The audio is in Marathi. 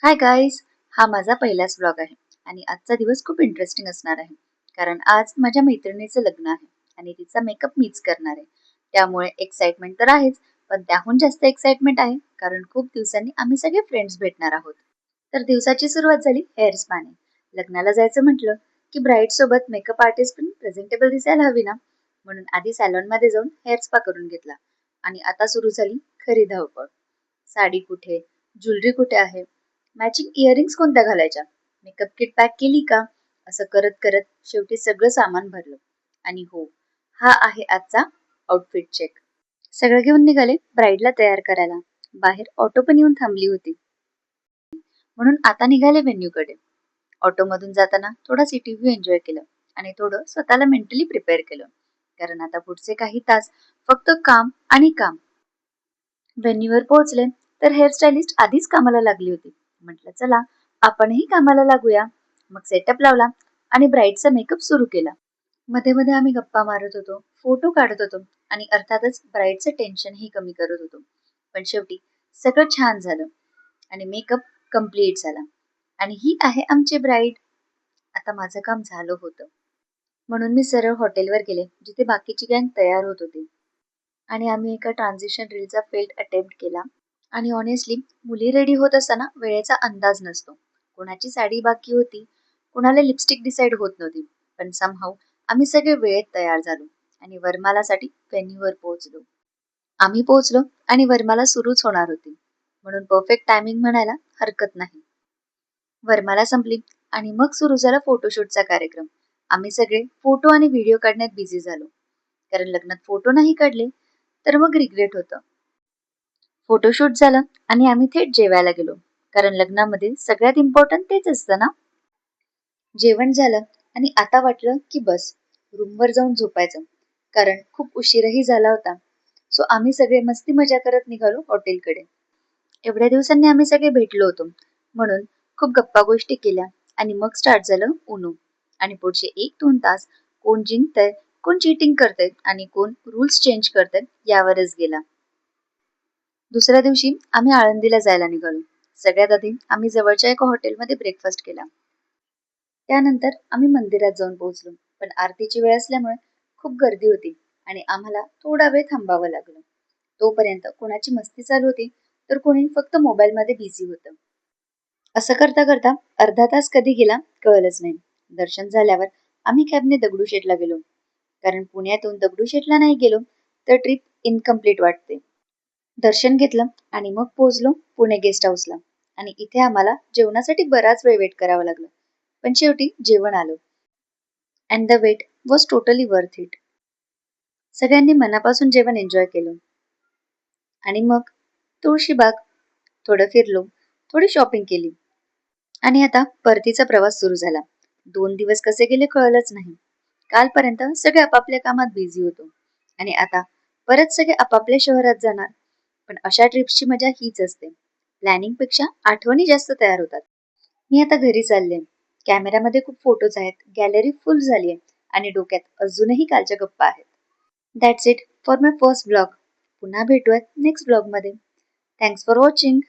Hi guys. हा माझा पहिलाच व्लॉग आहे आणि आजचा दिवस खूप इंटरेस्टिंग असणार आहे. कारण आज माझ्या मैत्रिणीचं लग्न आहे आणि तिचा मेकअप मीच करणार आहे. त्यामुळे एक्साइटमेंट तर आहेच, पण त्याहून जास्त एक्साइटमेंट आहे कारण खूप दिवसांनी आम्ही सगळे फ्रेंड्स भेटणार आहोत. तर दिवसाची सुरुवात झाली हेअर स्पाने. लग्नाला जायचं म्हटलं की ब्राईड सोबत मेकअप आर्टिस्ट पण प्रेझेंटेबल दिसायला हवी ना, म्हणून आधी सॅलॉन मध्ये जाऊन हेअर स्पा करून घेतला. आणि आता सुरू झाली खरी धावपळ. साडी कुठे, ज्वेलरी कुठे आहे, मॅचिंग इयरिंग्स कोणत्या घालायच्या, मेकअप किट पॅक केली का, असं करत करत शेवटी सगळं सामान भरलं. आणि हो, हा आहे आजचा आउटफिट चेक. सगळं घेऊन निघाले ब्राईडला तयार करायला. बाहेर ऑटो पण येऊन थांबली होती, म्हणून आता निघाले व्हेन्यूकडे. ऑटोमधून जाताना थोडा सिटी व्ह्यू एन्जॉय केलं आणि थोडं स्वतःला मेंटली प्रिपेअर केलं, कारण आता पुढचे काही तास फक्त काम आणि काम. व्हेन्यूवर पोहोचले तर हेअरस्टायलिस्ट आधीच कामाला लागली होती. म्हटलं चला आपणही कामाला लागूया. मग सेटअप लावला आणि ब्राईडचा मेकअप सुरू केला. मध्ये मध्ये आम्ही गप्पा मारत होतो, फोटो काढत होतो आणि अर्थातच ब्राईडचं टेन्शनही कमी करत होतो. पण शेवटी सगळं छान झालं आणि मेकअप कम्प्लीट झाला. आणि ही आहे आमची ब्राईड. आता माझं काम झालं होतं, म्हणून मी सरळ हॉटेलवर गेले जिथे बाकीची गँग तयार होत होती. आणि आम्ही एका ट्रान्झिशन रीलचा फेल्ड अटेम्प्ट केला. आणि ऑनेस्टली मुली रेडी होत असताना वेळेचा अंदाज नसतो. कोणाची साडी बाकी होती, कोणाला लिपस्टिक डिसाईड होत नव्हती, पण समहाऊ आम्ही सगळे वेळेत तयार झालो आणि वरमालासाठी व्हेन्यूवर पोहोचलो. आम्ही पोहोचलो आणि वरमाला सुरूच होणार होती, म्हणून परफेक्ट टायमिंग म्हणायला हरकत नाही. वरमाला संपली आणि मग सुरू झाला फोटोशूटचा कार्यक्रम. आम्ही सगळे फोटो आणि व्हिडिओ काढण्यात बिझी झालो, कारण लग्नात फोटो नाही काढले तर मग रिग्रेट होतं. फोटोशूट झालं आणि आम्ही थेट जेवायला गेलो, कारण लग्नामध्ये सगळ्यात इम्पॉर्टंट तेच असतं ना. जेवण झालं आणि आता वाटलं की बस रूमवर जाऊन झोपायचं, कारण खूप उशीरही झाला होता. सो आम्ही सगळे मस्ती मजा करत निघालो हॉटेलकडे. एवढ्या दिवसांनी आम्ही सगळे भेटलो होतो, म्हणून खूप गप्पा गोष्टी केल्या. आणि मग स्टार्ट झालं उनो. आणि पुढचे 1-2 तास कोण जिंकतंय, कोण चीटिंग करतंय आणि कोण रूल्स चेंज करतंय यावरच गेला. दुसऱ्या दिवशी आम्ही आळंदीला जायला निघालो. सगळ्यात आधी आम्ही जवळच्या एका हॉटेलमध्ये ब्रेकफास्ट केला. त्यानंतर आम्ही मंदिरात जाऊन पोहोचलो, पण आरतीची वेळ असल्यामुळे खूप गर्दी होती आणि आम्हाला थोडा वेळ थांबावं लागलं. तोपर्यंत कोणाची मस्ती चालू होती तर कोणी फक्त मोबाईलमध्ये बिझी होतं. असं करता करता अर्धा तास कधी गेला कळलंच नाही. दर्शन झाल्यावर आम्ही कॅबने दगडूशेठला गेलो, कारण पुण्यातून दगडूशेठला नाही गेलो तर ट्रिप इनकम्प्लीट वाटते. दर्शन घेतलं आणि मग पोहोचलो पुणे गेस्ट हाऊसला. आणि इथे आम्हाला जेवणासाठी बराच वेळ वेट करावा लागला, पण शेवटी जेवण आलं. And the wait was totally worth it. सगळ्यांनी मनापासून जेवण एन्जॉय केलं. आणि मग तुळशीबाग, थोडं फिरलो, थोडी शॉपिंग केली. आणि आता परतीचा प्रवास सुरू झाला. 2 दिवस कसे गेले कळलंच नाही. कालपर्यंत सगळे आपापल्या कामात बिझी होतो आणि आता परत सगळे आपापल्या शहरात जाणार. पण अशा ट्रिप्सची मजा हीच असते. प्लॅनिंग पेक्षा आठवणी जास्त तयार होतात. मी आता घरी चालले. कॅमेरामध्ये खूप फोटोज आहेत, गॅलरी फुल झाली आहे आणि डोक्यात अजूनही कालच्या गप्पा आहेत. That's it for my first blog. पुन्हा भेटूयात नेक्स्ट ब्लॉग मध्ये. Thanks for watching.